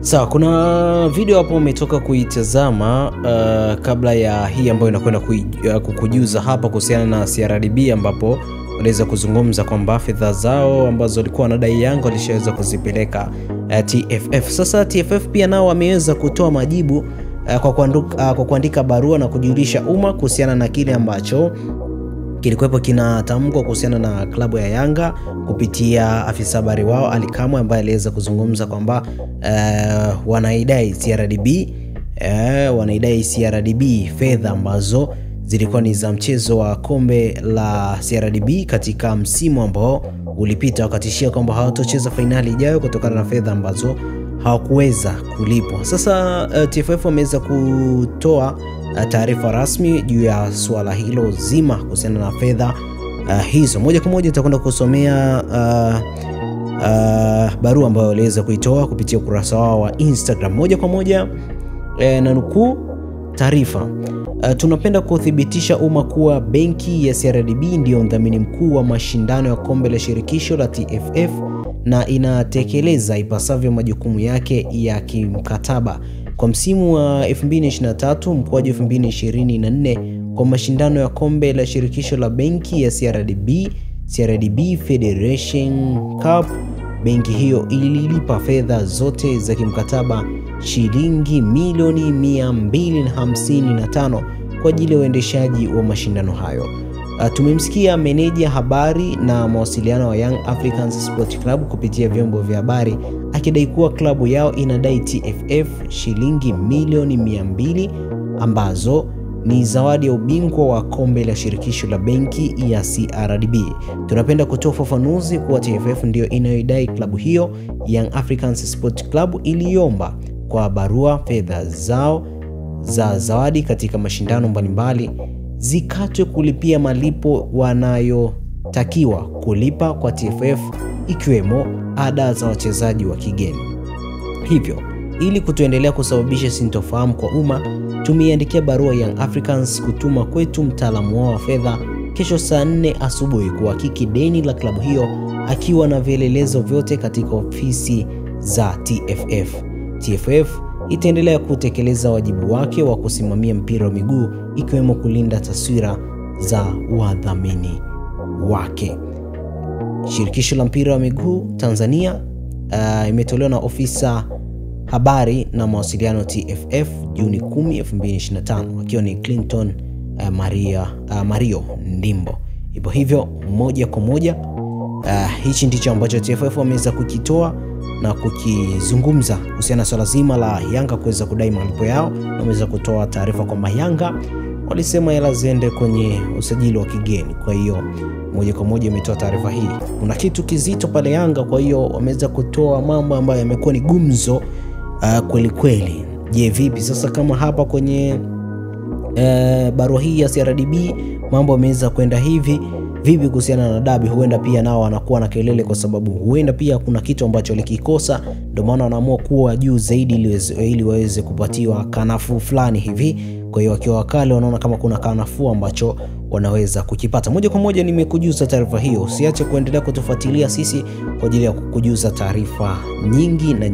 Sawa, kuna video hapo umetoka kuitazama kabla ya hii ambayo inakwenda kukujuza hapa kuhusiana na CRDB, ambapo waliweza kuzungumza kwamba fedha zao ambazo walikuwa wanadai Yanga walishaweza kuzipeleka TFF. Sasa TFF pia nao wameweza kutoa majibu kwa kuandika barua na kujulisha umma kuhusiana na kile ambacho kilikuwepo kinatamkwa kuhusiana na klabu ya Yanga kupitia afisa habari wao Ali Kamwe, ambaye aliweza kuzungumza kwamba wanaidai CRDB fedha ambazo zilikuwa ni za mchezo wa kombe la CRDB katika msimu ambao ulipita, wakatishia kwamba hawatocheza fainali ijayo kutokana na fedha ambazo hawakuweza kulipwa. Sasa TFF wameweza kutoa taarifa rasmi juu ya swala hilo zima kuhusiana na fedha hizo. Moja kwa moja nitakwenda kusomea barua ambayo waliweza kuitoa kupitia ukurasa wao wa Instagram. Moja kwa moja na nukuu taarifa: tunapenda kuthibitisha umma kuwa benki ya CRDB ndio mdhamini mkuu wa mashindano ya kombe la shirikisho la TFF na inatekeleza ipasavyo majukumu yake ya kimkataba kwa msimu wa 2023 mkwaju 2024 kwa mashindano ya kombe la shirikisho la benki ya CRDB Federation Cup. Benki hiyo ililipa fedha zote za kimkataba shilingi milioni 255 kwa ajili ya uendeshaji wa mashindano hayo. Tumemsikia meneja habari na mawasiliano wa Young Africans Sport Club kupitia vyombo vya habari akidai kuwa klabu yao inadai TFF shilingi milioni 200 ambazo ni zawadi ya ubingwa wa kombe la shirikisho la benki ya CRDB. Tunapenda kutoa ufafanuzi kuwa TFF ndio inayodai klabu hiyo. Young Africans Sport Club iliomba kwa barua fedha zao za zawadi katika mashindano mbalimbali zikatwe kulipia malipo wanayotakiwa kulipa kwa TFF, ikiwemo ada za wachezaji wa kigeni. Hivyo, ili kutoendelea kusababisha sintofahamu kwa umma, tumeiandikia barua Young Africans kutuma kwetu mtaalamu wao wa fedha kesho saa 4 asubuhi kuhakiki deni la klabu hiyo akiwa na vielelezo vyote katika ofisi za TFF. TFF itaendelea kutekeleza wajibu wake wa kusimamia mpira wa miguu, ikiwemo kulinda taswira za wadhamini wake. Shirikisho la mpira wa miguu Tanzania imetolewa na ofisa habari na mawasiliano TFF Juni 10, 2025 akiwa ni Clinton Mario Ndimbo. Ipo hivyo moja kwa moja hichi ndicho ambacho TFF wameweza kukitoa na kukizungumza kuhusiana na swala zima la Yanga kuweza kudai malipo yao. Wameweza kutoa taarifa kwamba Yanga walisema hela ziende kwenye usajili wa kigeni. Kwa hiyo moja kwa moja imetoa taarifa hii. Kuna kitu kizito pale Yanga, kwa hiyo wameweza kutoa mambo ambayo yamekuwa ni gumzo kweli kweli. Je, vipi sasa kama hapa kwenye barua hii ya CRDB mambo yameweza kwenda hivi, vipi kuhusiana na dabi? Huenda pia nao wanakuwa na kelele kwa sababu huenda pia kuna kitu ambacho walikikosa, ndio maana wanaamua kuwa juu zaidi ili waweze kupatiwa kanafuu fulani hivi. Kwa hiyo wakiwa wakale wanaona kama kuna kanafuu ambacho wanaweza kukipata. Moja kwa moja nimekujuza taarifa hiyo. Usiache kuendelea kutufuatilia sisi kwa ajili ya kukujuza taarifa nyingi na nyingi.